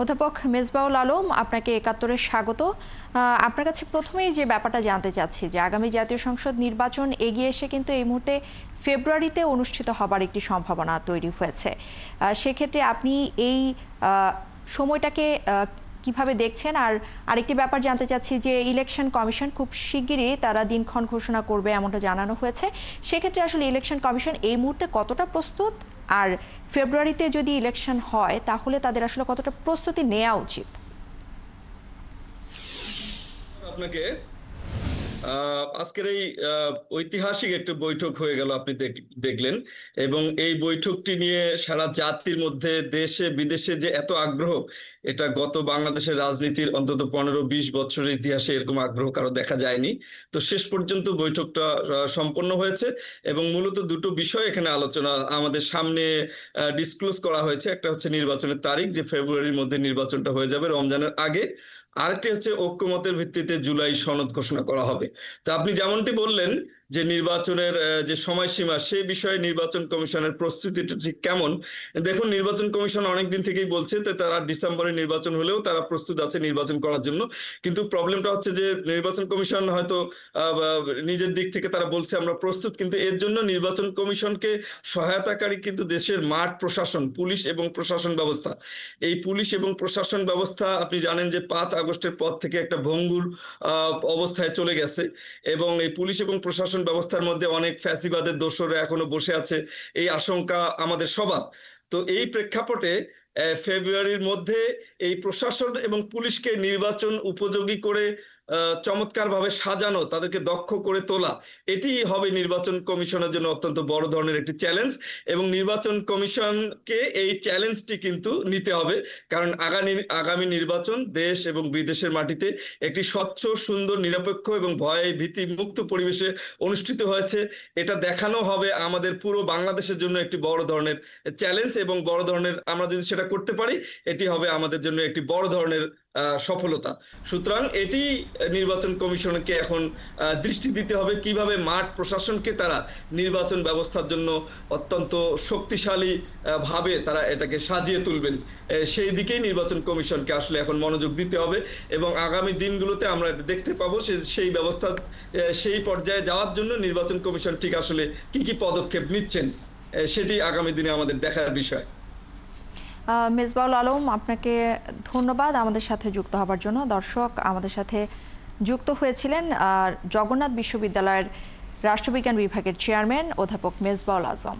অধ্যাপক মেজবাউল আলম, আপনাকে একাত্তরে স্বাগত। আপনার কাছে প্রথমেই যে ব্যাপারটা জানতে চাচ্ছি যে আগামী জাতীয় সংসদ নির্বাচন এগিয়ে এসে কিন্তু এই মুহূর্তে ফেব্রুয়ারিতে অনুষ্ঠিত হবার একটি সম্ভাবনা তৈরি হয়েছে। সেক্ষেত্রে আপনি এই সময়টাকে কিভাবে দেখছেন? আর আরেকটি ব্যাপার জানতে চাচ্ছি যে ইলেকশন কমিশন খুব শিগগিরই তারা দিনক্ষণ ঘোষণা করবে এমনটা জানানো হয়েছে। সেক্ষেত্রে আসলে ইলেকশন কমিশন এই মুহূর্তে কতটা প্রস্তুত, আর ফেব্রুয়ারিতে যদি ইলেকশন হয় তাহলে তাদের আসলে কতটা প্রস্তুতি নেওয়া উচিত? আপনাকে আজকের এই ঐতিহাসিক একটা বৈঠক হয়ে গেল, আপনি দেখলেন। এবং এই বৈঠকটি নিয়ে সারা জাতির মধ্যে দেশে বিদেশে যে এত আগ্রহ, এটা গত বাংলাদেশের রাজনীতির অন্তত 15-20 বছরের ইতিহাসে এরকম আগ্রহ কারো দেখা যায়নি। তো শেষ পর্যন্ত বৈঠকটা সম্পন্ন হয়েছে এবং মূলত দুটো বিষয় এখানে আলোচনা আমাদের সামনে ডিসক্লোজ করা হয়েছে। একটা হচ্ছে নির্বাচনের তারিখ, যে ফেব্রুয়ারির মধ্যে নির্বাচনটা হয়ে যাবে রমজানের আগে। আরেকটি হচ্ছে ঐক্যমতের ভিত্তিতে জুলাই সনদ ঘোষণা করা হবে। তো আপনি যেমনটি বললেন যে নির্বাচনের যে সময়সীমা, সে বিষয়ে নির্বাচন কমিশনের প্রস্তুতিটা ঠিক কেমন। দেখুন, নির্বাচন কমিশন অনেকদিন থেকেই বলছে যে তারা ডিসেম্বরে নির্বাচন হলেও তারা প্রস্তুত আছে নির্বাচন করার জন্য। কিন্তু প্রবলেমটা হচ্ছে যে নির্বাচন কমিশন হয়তো নিজের দিক থেকে তারা বলছে আমরা প্রস্তুত, কিন্তু এর জন্য নির্বাচন কমিশনকে সহায়তাকারী কিন্তু দেশের মাঠ প্রশাসন, পুলিশ এবং প্রশাসন ব্যবস্থা। এই পুলিশ এবং প্রশাসন ব্যবস্থা আপনি জানেন যে 5 আগস্টের পর থেকে একটা ভঙ্গুর অবস্থায় চলে গেছে এবং এই পুলিশ এবং প্রশাসন ব্যবস্থার মধ্যে অনেক ফ্যাসিবাদের দোসররা এখনো বসে আছে, এই আশঙ্কা আমাদের সবার। তো এই প্রেক্ষাপটে ফেব্রুয়ারির মধ্যে এই প্রশাসন এবং পুলিশকে নির্বাচন উপযোগী করে চমৎকারভাবে সাজানো, তাদেরকে দক্ষ করে তোলা, এটি হবে নির্বাচন কমিশনের জন্য অত্যন্ত বড় ধরনের একটি চ্যালেঞ্জ। এবং নির্বাচন কমিশনকে এই চ্যালেঞ্জটি কিন্তু নিতে হবে, কারণ আগামী নির্বাচন দেশ এবং বিদেশের মাটিতে একটি স্বচ্ছ, সুন্দর, নিরপেক্ষ এবং ভয় ভীতি মুক্ত পরিবেশে অনুষ্ঠিত হয়েছে। এটা দেখানো হবে আমাদের পুরো বাংলাদেশের জন্য একটি বড় ধরনের চ্যালেঞ্জ, এবং বড় ধরনের, আমরা যদি সেটা করতে পারি, এটি হবে আমাদের জন্য একটি বড় ধরনের সফলতা। সুতরাং এটি নির্বাচন কমিশনকে এখন দৃষ্টি দিতে হবে কিভাবে মাঠ প্রশাসনকে তারা নির্বাচন ব্যবস্থার জন্য অত্যন্ত শক্তিশালী ভাবে তারা এটাকে সাজিয়ে তুলবেন। সেই দিকেই নির্বাচন কমিশনকে আসলে এখন মনোযোগ দিতে হবে এবং আগামী দিনগুলোতে আমরা দেখতে পাবো সেই ব্যবস্থা, সেই পর্যায়ে যাওয়ার জন্য নির্বাচন কমিশন ঠিক আসলে কি কি পদক্ষেপ নিচ্ছেন, সেটি আগামী দিনে আমাদের দেখার বিষয়। মেজবাউল আলম, আপনাকে ধন্যবাদ আমাদের সাথে যুক্ত হবার জন্য। দর্শক, আমাদের সাথে যুক্ত হয়েছিলেন জগন্নাথ বিশ্ববিদ্যালয়ের রাষ্ট্রবিজ্ঞান বিভাগের চেয়ারম্যান অধ্যাপক মেজবাউল আজম।